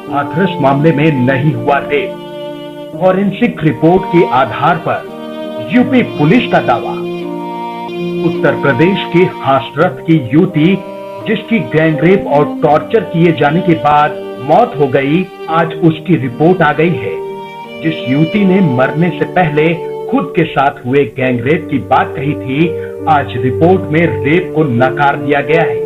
हाथरस मामले में नहीं हुआ रेप। फॉरेंसिक रिपोर्ट के आधार पर यूपी पुलिस का दावा। उत्तर प्रदेश के हाथरस की युवती जिसकी गैंगरेप और टॉर्चर किए जाने के बाद मौत हो गई, आज उसकी रिपोर्ट आ गई है। जिस युवती ने मरने से पहले खुद के साथ हुए गैंगरेप की बात कही थी, आज रिपोर्ट में रेप को नकार दिया गया है।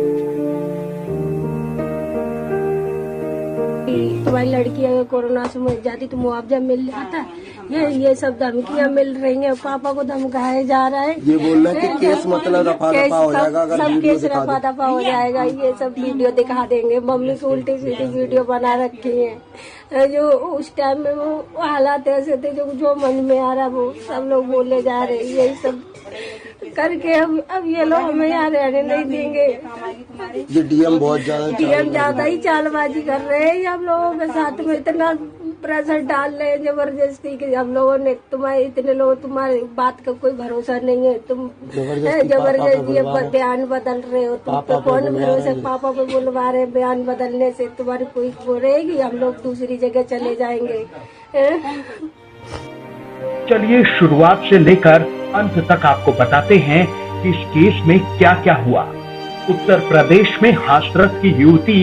तुम्हारी लड़की अगर कोरोना से मर जाती तो मुआवजा मिल जाता। ये सब धमकियां मिल रही हैं, पापा को धमकाया जा रहा है। ये बोल रहे हैं कि केस मतलब रफा दफा हो जाएगा, अगर सब केस रफा दफा हो जाएगा। ये सब वीडियो दिखा देंगे। मम्मी की उल्टी सीधी वीडियो बना रखी है। जो उस टाइम में वो हालात ऐसे थे, जो मन में आ रहा वो सब लोग बोले जा रहे। यही सब करके अब ये लोग हमें यहाँ रहने नहीं देंगे। ये डीएम बहुत ज्यादा ही चालबाजी कर रहे हैं। हम लोगों के साथ में इतना प्रेशर डाल रहे हैं जबरदस्ती कि हम लोगों ने इतने लोग तुम्हारी बात का कोई भरोसा नहीं है, तुम जबरदस्ती बयान बदल रहे हो। तुम पे कौन भरोसा? पापा पे बुलवा रहे, बयान बदलने से तुम्हारी कोई वो रहेगी? हम लोग दूसरी जगह चले जाएंगे। चलिए शुरुआत से लेकर अंत तक आपको बताते हैं कि इस केस में क्या क्या हुआ। उत्तर प्रदेश में हाथरस की युवती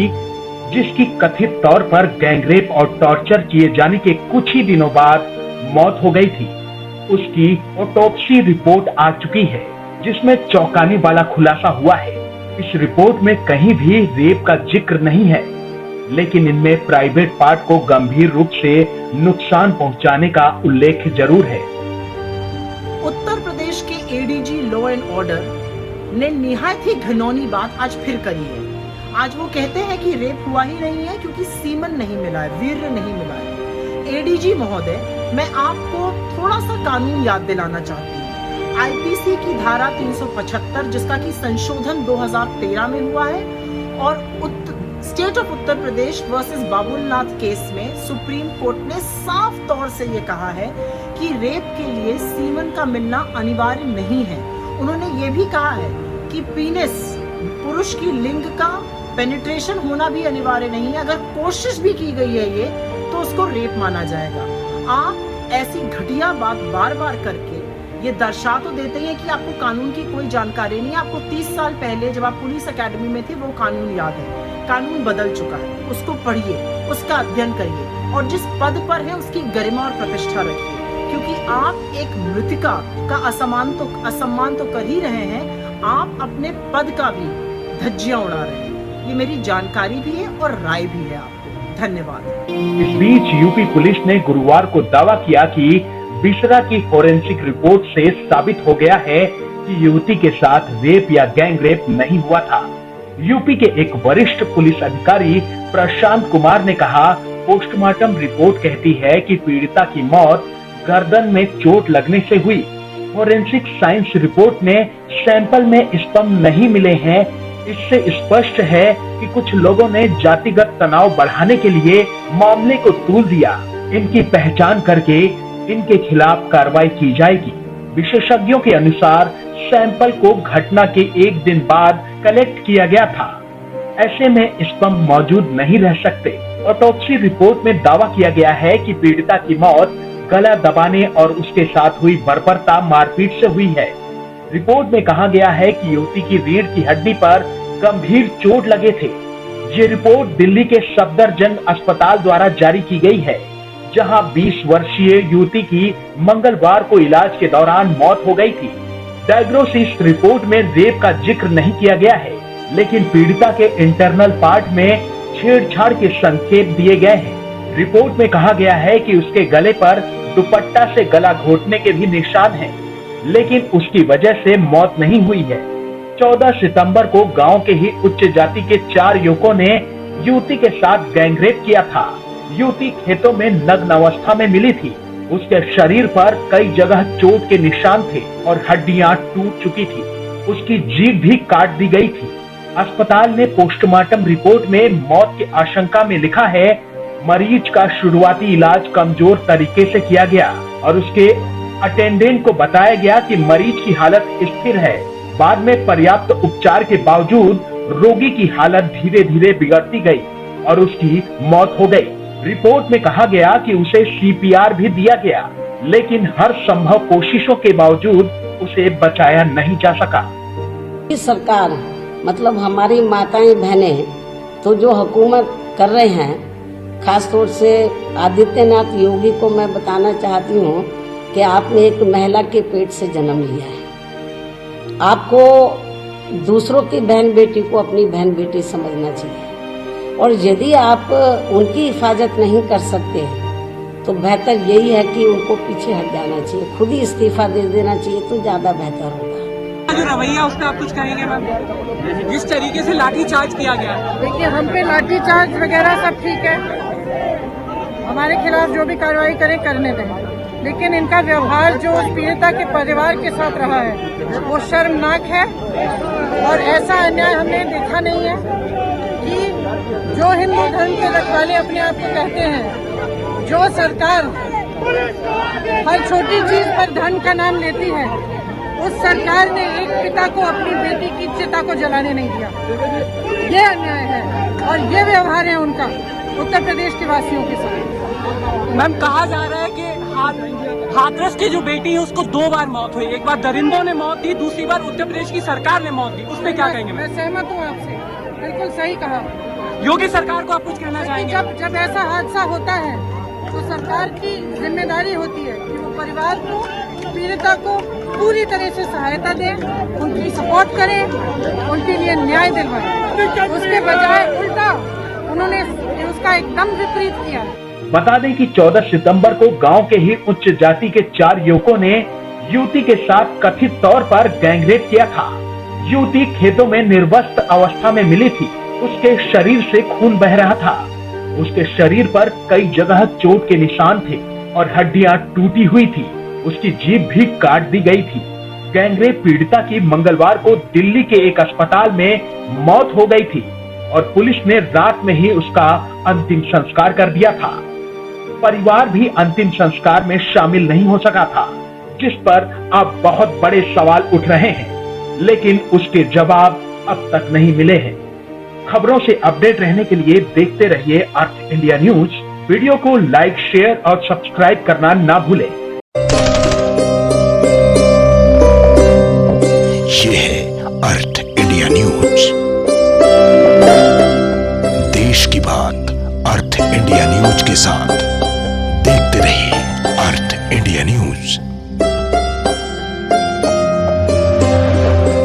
जिसकी कथित तौर पर गैंगरेप और टॉर्चर किए जाने के कुछ ही दिनों बाद मौत हो गई थी, उसकी ऑटोप्सी रिपोर्ट आ चुकी है, जिसमें चौंकाने वाला खुलासा हुआ है। इस रिपोर्ट में कहीं भी रेप का जिक्र नहीं है, लेकिन इनमें प्राइवेट पार्ट को गंभीर रूप से नुकसान पहुंचाने का उल्लेख जरूर है। उत्तर प्रदेश के एडीजी लॉ एंड ऑर्डर ने निहायत ही घिनौनी बात आज फिर करी है। आज वो कहते हैं कि रेप हुआ ही नहीं है क्योंकि सीमन नहीं मिला है, वीर्य नहीं मिला है। एडीजी महोदय, मैं आपको थोड़ा सा कानून याद दिलाना चाहती हूँ। आईपीसी की धारा 375 जिसका कि संशोधन 2013 में हुआ है, और state of Uttar Pradesh versus Babulnath case में सुप्रीम कोर्ट ने साफ तौर से ये कहा है कि रेप के लिए सीमन का मिलना अनिवार्य नहीं है। उन्होंने ये भी कहा है कि पीनिस, पुरुष की लिंग का पेनिट्रेशन होना भी अनिवार्य नहीं है। अगर कोशिश भी की गई है ये, तो उसको रेप माना जाएगा। आप ऐसी घटिया बात बार बार करके ये दर्शा तो देते हैं कि आपको कानून की कोई जानकारी नहीं है। आपको 30 साल पहले जब आप पुलिस एकेडमी में थे वो कानून याद है। कानून बदल चुका है, उसको पढ़िए, उसका अध्ययन करिए, और जिस पद पर है उसकी गरिमा और प्रतिष्ठा रखिए, क्योंकि आप एक मृतिका का असम्मान तो कर ही रहे हैं, आप अपने पद का भी धज्जियां उड़ा रहे हैं। ये मेरी जानकारी भी है और राय भी है आपको। धन्यवाद। इस बीच यूपी पुलिस ने गुरुवार को दावा किया कि बिसरा की फॉरेंसिक रिपोर्ट से साबित हो गया है कि युवती के साथ रेप या गैंगरेप नहीं हुआ था। यूपी के एक वरिष्ठ पुलिस अधिकारी प्रशांत कुमार ने कहा, पोस्टमार्टम रिपोर्ट कहती है कि पीड़िता की मौत गर्दन में चोट लगने से हुई। फॉरेंसिक साइंस रिपोर्ट में सैंपल में स्तंभ नहीं मिले हैं। इससे स्पष्ट है कि कुछ लोगों ने जातिगत तनाव बढ़ाने के लिए मामले को तूल दिया। इनकी पहचान करके इनके खिलाफ कार्रवाई की जाएगी। विशेषज्ञों के अनुसार सैंपल को घटना के एक दिन बाद कलेक्ट किया गया था। ऐसे में स्तंभ मौजूद नहीं रह सकते। ऑटोप्सी रिपोर्ट में दावा किया गया है कि पीड़िता की मौत गला दबाने और उसके साथ हुई बर्बरता मारपीट से हुई है। रिपोर्ट में कहा गया है कि युवती की रीढ़ की हड्डी पर गंभीर चोट लगे थे। ये रिपोर्ट दिल्ली के सफदरजंग अस्पताल द्वारा जारी की गई है, जहां 20 वर्षीय युवती की मंगलवार को इलाज के दौरान मौत हो गई थी। डायग्नोसिस रिपोर्ट में रेप का जिक्र नहीं किया गया है, लेकिन पीड़िता के इंटरनल पार्ट में छेड़छाड़ के संकेत दिए गए हैं। रिपोर्ट में कहा गया है कि उसके गले पर दुपट्टा से गला घोटने के भी निशान हैं, लेकिन उसकी वजह से मौत नहीं हुई है। 14 सितंबर को गांव के ही उच्च जाति के 4 युवकों ने युवती के साथ गैंगरेप किया था। युवती खेतों में नग्न अवस्था में मिली थी। उसके शरीर पर कई जगह चोट के निशान थे और हड्डियां टूट चुकी थी। उसकी जीभ भी काट दी गई थी। अस्पताल ने पोस्टमार्टम रिपोर्ट में मौत की आशंका में लिखा है, मरीज का शुरुआती इलाज कमजोर तरीके से किया गया और उसके अटेंडेंट को बताया गया कि मरीज की हालत स्थिर है। बाद में पर्याप्त उपचार के बावजूद रोगी की हालत धीरे धीरे बिगड़ती गई और उसकी मौत हो गई। रिपोर्ट में कहा गया कि उसे CPR भी दिया गया, लेकिन हर संभव कोशिशों के बावजूद उसे बचाया नहीं जा सका। इस सरकार मतलब हमारी माताएं बहनें तो जो हुकूमत कर रहे हैं, खास तौर से आदित्यनाथ योगी को मैं बताना चाहती हूँ कि आपने एक महिला के पेट से जन्म लिया है। आपको दूसरों की बहन बेटी को अपनी बहन बेटी समझना चाहिए, और यदि आप उनकी हिफाजत नहीं कर सकते तो बेहतर यही है कि उनको पीछे हट जाना चाहिए, खुद ही इस्तीफा दे देना चाहिए तो ज्यादा बेहतर होगा। जो रवैया उस पर आप कुछ कहेंगे मैम? जिस तरीके से लाठी चार्ज किया गया, देखिए हम पे लाठी चार्ज वगैरह सब ठीक है, हमारे खिलाफ जो भी कार्रवाई करें करने दें, लेकिन इनका व्यवहार जो उस पीड़िता के परिवार के साथ रहा है वो शर्मनाक है। और ऐसा अन्याय हमने देखा नहीं है कि जो हिंदू धर्म के रखवाले अपने आप को कहते हैं, जो सरकार हर छोटी चीज पर धर्म का नाम लेती है, उस सरकार ने एक पिता को अपनी बेटी की चिता को जलाने नहीं दिया। ये अन्याय है और ये व्यवहार है उनका उत्तर प्रदेश के वासियों के साथ। मैम कहा जा रहा है कि हाथरस की जो बेटी है उसको 2 बार मौत हुई, एक बार दरिंदों ने मौत दी, दूसरी बार उत्तर प्रदेश की सरकार ने मौत दी, उस पर क्या कहेंगे? मैं सहमत हूँ आपसे, बिल्कुल सही कहा। योगी सरकार को आप कुछ कहना चाहेंगे? जब ऐसा हादसा होता है तो सरकार की जिम्मेदारी होती है कि वो परिवार को, पीड़िता को पूरी तरह से सहायता दे, उनकी सपोर्ट करे, उनके लिए न्याय दिलवाए। उसके बजाय उल्टा उन्होंने उसका एकदम विपरीत किया। बता दें कि 14 सितंबर को गांव के ही उच्च जाति के 4 युवकों ने युवती के साथ कथित तौर पर गैंगरेप किया था। युवती खेतों में निर्वस्त्र अवस्था में मिली थी। उसके शरीर से खून बह रहा था। उसके शरीर पर कई जगह चोट के निशान थे और हड्डियां टूटी हुई थी। उसकी जीभ भी काट दी गई थी। गैंगरेप पीड़िता की मंगलवार को दिल्ली के एक अस्पताल में मौत हो गई थी और पुलिस ने रात में ही उसका अंतिम संस्कार कर दिया था। परिवार भी अंतिम संस्कार में शामिल नहीं हो सका था, जिस पर अब बहुत बड़े सवाल उठ रहे हैं, लेकिन उसके जवाब अब तक नहीं मिले हैं। खबरों से अपडेट रहने के लिए देखते रहिए अर्थ इंडिया न्यूज। वीडियो को लाइक, शेयर और सब्सक्राइब करना ना भूलें। ये है अर्थ इंडिया न्यूज, देश की बात अर्थ इंडिया न्यूज के साथ।